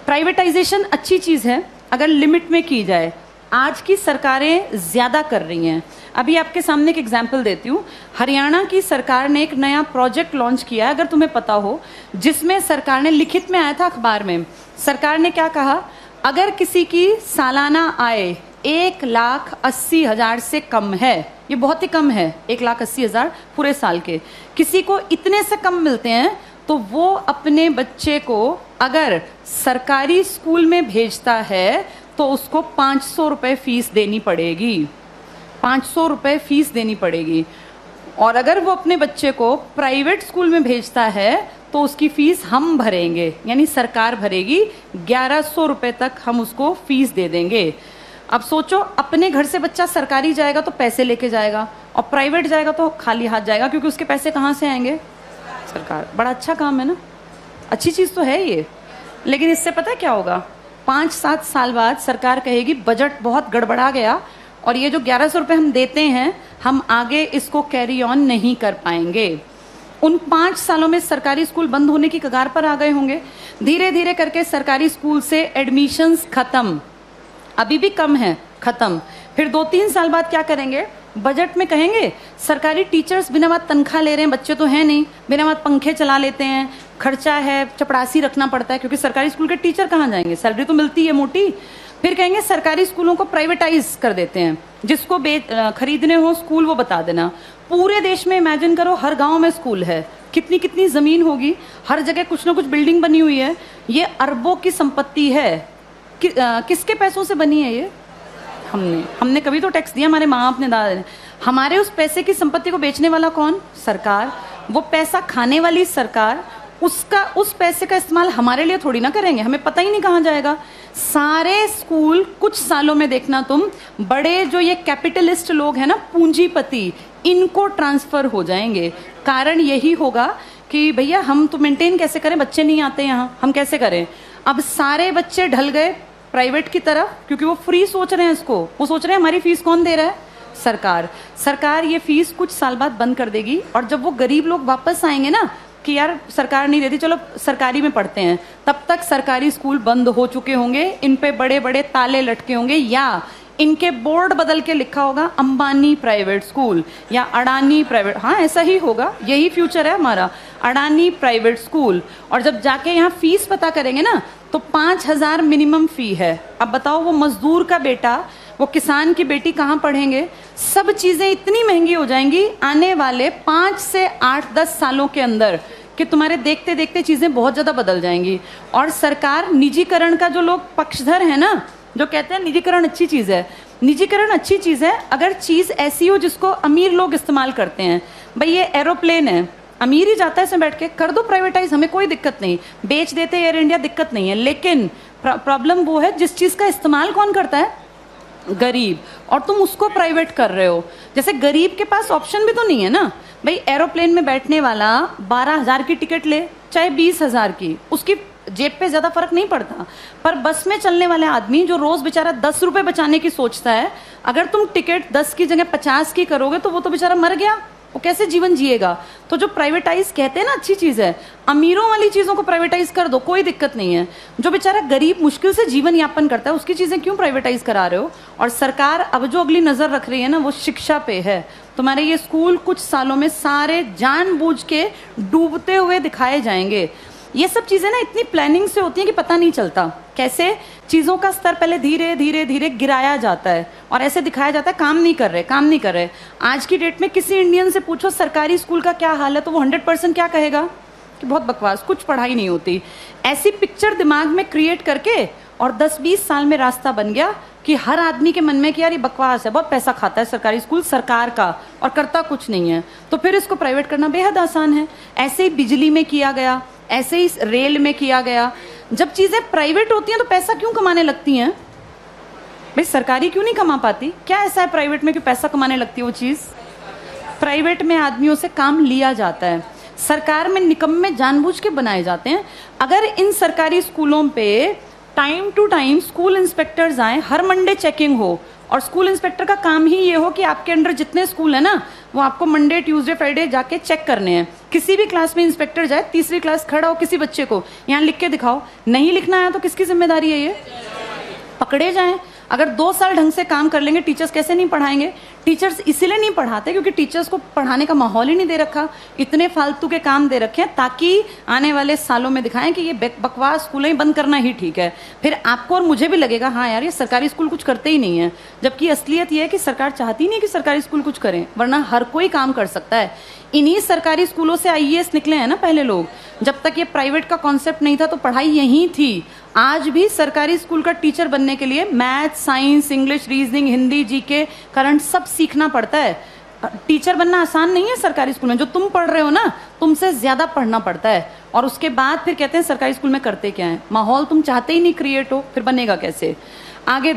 Privatisation अच्छी चीज़ है अगर लिमिट में की जाए। आज की सरकारें ज़्यादा कर रही हैं। अभी आपके सामने एक एग्जाम्पल देती हूँ। हरियाणा की सरकार ने एक नया प्रोजेक्ट लॉन्च किया, अगर तुम्हें पता हो, जिसमें सरकार ने, लिखित में आया था अखबार में, सरकार ने क्या कहा, अगर किसी की सालाना आय 1,80,000 से कम है, ये बहुत ही कम है, 1,80,000 पूरे साल के, किसी को इतने से कम मिलते हैं तो वो अपने बच्चे को अगर सरकारी स्कूल में भेजता है तो उसको 500 रुपये फीस देनी पड़ेगी, 500 रुपये फीस देनी पड़ेगी। और अगर वो अपने बच्चे को प्राइवेट स्कूल में भेजता है तो उसकी फीस हम भरेंगे, यानी सरकार भरेगी, 1100 रुपये तक हम उसको फीस दे देंगे। अब सोचो, अपने घर से बच्चा सरकारी जाएगा तो पैसे लेके जाएगा और प्राइवेट जाएगा तो खाली हाथ जाएगा, क्योंकि उसके पैसे कहाँ से आएंगे? सरकार। बड़ा अच्छा काम है ना, अच्छी चीज़ तो है ये। लेकिन इससे पता है क्या होगा? 5-7 साल बाद सरकार कहेगी बजट बहुत गड़बड़ा गया और ये जो 1100 रुपये हम देते हैं, हम आगे इसको कैरी ऑन नहीं कर पाएंगे। उन 5 सालों में सरकारी स्कूल बंद होने की कगार पर आ गए होंगे। धीरे धीरे करके सरकारी स्कूल से एडमिशन्स खत्म, अभी भी कम है, खत्म। फिर 2-3 साल बाद क्या करेंगे? बजट में कहेंगे सरकारी टीचर्स बिना बात तनख्वाह ले रहे हैं, बच्चे तो हैं नहीं, बिना बात पंखे चला लेते हैं, खर्चा है, चपरासी रखना पड़ता है, क्योंकि सरकारी स्कूल के टीचर कहाँ जाएंगे, सैलरी तो मिलती है मोटी। फिर कहेंगे सरकारी स्कूलों को प्राइवेटाइज कर देते हैं, जिसको खरीदने हो स्कूल वो बता देना। पूरे देश में इमेजिन करो, हर गांव में स्कूल है, कितनी कितनी जमीन होगी, हर जगह कुछ ना कुछ बिल्डिंग बनी हुई है, ये अरबों की संपत्ति है। किसके पैसों से बनी है ये? हमने कभी तो टैक्स दिया, हमारे माँ बाप ने, दादा ने। हमारे उस पैसे की संपत्ति को बेचने वाला कौन? सरकार। वो पैसा खाने वाली सरकार। उस पैसे का इस्तेमाल हमारे लिए थोड़ी ना करेंगे, हमें पता ही नहीं कहाँ जाएगा। सारे स्कूल कुछ सालों में देखना तुम, बड़े जो ये कैपिटलिस्ट लोग हैं ना, पूंजीपति, इनको ट्रांसफर हो जाएंगे। कारण यही होगा कि भैया हम तो मेंटेन कैसे करें, बच्चे नहीं आते यहाँ, हम कैसे करें? अब सारे बच्चे ढल गए प्राइवेट की तरफ, क्योंकि वो फ्री सोच रहे हैं इसको। वो सोच रहे हैं हमारी फीस कौन दे रहा है? सरकार। सरकार ये फीस कुछ साल बाद बंद कर देगी, और जब वो गरीब लोग वापस आएंगे ना कि यार सरकार नहीं देती, चलो सरकारी में पढ़ते हैं, तब तक सरकारी स्कूल बंद हो चुके होंगे, इन पे बड़े बड़े ताले लटके होंगे, या इनके बोर्ड बदल के लिखा होगा अंबानी प्राइवेट स्कूल या अडानी प्राइवेट। हाँ, ऐसा ही होगा, यही फ्यूचर है हमारा, अडानी प्राइवेट स्कूल। और जब जाके यहाँ फीस पता करेंगे ना तो 5,000 मिनिमम फी है। अब बताओ, वो मजदूर का बेटा, वो किसान की बेटी कहाँ पढ़ेंगे? सब चीजें इतनी महंगी हो जाएंगी आने वाले 5 से 8-10 सालों के अंदर कि तुम्हारे देखते देखते चीजें बहुत ज्यादा बदल जाएंगी। और सरकार निजीकरण का, जो लोग पक्षधर है ना, जो कहते हैं निजीकरण अच्छी चीज है, निजीकरण अच्छी चीज है अगर चीज ऐसी हो जिसको अमीर लोग इस्तेमाल करते हैं। भाई ये एरोप्लेन है, अमीर ही जाता है इसमें बैठ के, कर दो प्राइवेटाइज, हमें कोई दिक्कत नहीं, बेच देते एयर इंडिया, दिक्कत नहीं है। लेकिन प्रॉब्लम वो है जिस चीज का इस्तेमाल कौन करता है? गरीब। और तुम उसको प्राइवेट कर रहे हो। जैसे गरीब के पास ऑप्शन भी तो नहीं है ना भाई, एरोप्लेन में बैठने वाला 12,000 की टिकट ले चाहे 20,000 की, उसकी जेब पे ज्यादा फर्क नहीं पड़ता। पर बस में चलने वाले आदमी जो रोज बेचारा 10 रुपए बचाने की सोचता है, अगर तुम टिकट 10 की जगह 50 की करोगे तो वो तो बेचारा मर गया, वो कैसे जीवन जिएगा? तो जो प्राइवेटाइज कहते हैं ना अच्छी चीज है, अमीरों वाली चीजों को प्राइवेटाइज कर दो, कोई दिक्कत नहीं है। जो बेचारा गरीब मुश्किल से जीवन यापन करता है उसकी चीजें क्यों प्राइवेटाइज करा रहे हो? और सरकार अब जो अगली नजर रख रही है ना, वो शिक्षा पे है। तुम्हारे ये स्कूल कुछ सालों में सारे जानबूझ के डूबते हुए दिखाए जाएंगे। ये सब चीजें ना इतनी प्लानिंग से होती हैं कि पता नहीं चलता कैसे चीजों का स्तर पहले धीरे धीरे धीरे गिराया जाता है और ऐसे दिखाया जाता है काम नहीं कर रहे, काम नहीं कर रहे। आज की डेट में किसी इंडियन से पूछो सरकारी स्कूल का क्या हाल है तो वो 100% क्या कहेगा कि बहुत बकवास, कुछ पढ़ाई नहीं होती। ऐसी पिक्चर दिमाग में क्रिएट करके और 10-20 साल में रास्ता बन गया कि हर आदमी के मन में कि यार ये बकवास है, बहुत पैसा खाता है सरकारी स्कूल सरकार का और करता कुछ नहीं है, तो फिर इसको प्राइवेट करना बेहद आसान है। ऐसे ही बिजली में किया गया, ऐसे ही रेल में किया गया। जब चीजें प्राइवेट होती हैं तो पैसा क्यों कमाने लगती हैं भाई? सरकारी क्यों नहीं कमा पाती? क्या ऐसा है प्राइवेट में कि पैसा कमाने लगती है वो चीज? प्राइवेट में आदमियों से काम लिया जाता है, सरकार में निकम्मे जानबूझ के बनाए जाते हैं। अगर इन सरकारी स्कूलों पे time to time school inspectors आए, हर मंडे चेकिंग हो, और स्कूल इंस्पेक्टर का काम ही ये हो कि आपके अंडर जितने स्कूल है ना वो आपको मंडे ट्यूसडे फ्राइडे जाके चेक करने हैं किसी भी क्लास में इंस्पेक्टर जाए, तीसरी क्लास खड़ा हो, किसी बच्चे को यहाँ लिख के दिखाओ, नहीं लिखना आया तो किसकी जिम्मेदारी है? ये पकड़े जाएं। अगर 2 साल ढंग से काम कर लेंगे, टीचर्स कैसे नहीं पढ़ाएंगे? टीचर्स इसीलिए नहीं पढ़ाते क्योंकि टीचर्स को पढ़ाने का माहौल ही नहीं दे रखा, इतने फालतू के काम दे रखे हैं ताकि आने वाले सालों में दिखाएं कि ये बकवास स्कूलें ही बंद करना ही ठीक है। फिर आपको और मुझे भी लगेगा हाँ यार ये सरकारी स्कूल कुछ करते ही नहीं है, जबकि असलियत ये है कि सरकार चाहती नहीं कि सरकारी स्कूल कुछ करें, वरना हर कोई काम कर सकता है। इन्हीं सरकारी स्कूलों से आईएएस निकले हैं ना पहले लोग, जब तक ये प्राइवेट का कॉन्सेप्ट नहीं था तो पढ़ाई यहीं थी। आज भी सरकारी स्कूल का टीचर बनने के लिए math, science, English, reasoning, Hindi, GK, current सब सीखना पड़ता है। टीचर बनना आसान नहीं है सरकारी स्कूल में, जो तुम पढ़ रहे हो ना तुमसे ज्यादा पढ़ना पड़ता है। और उसके बाद फिर कहते हैं सरकारी स्कूल में करते क्या है? माहौल तुम चाहते ही नहीं क्रिएट हो, फिर बनेगा कैसे? आगे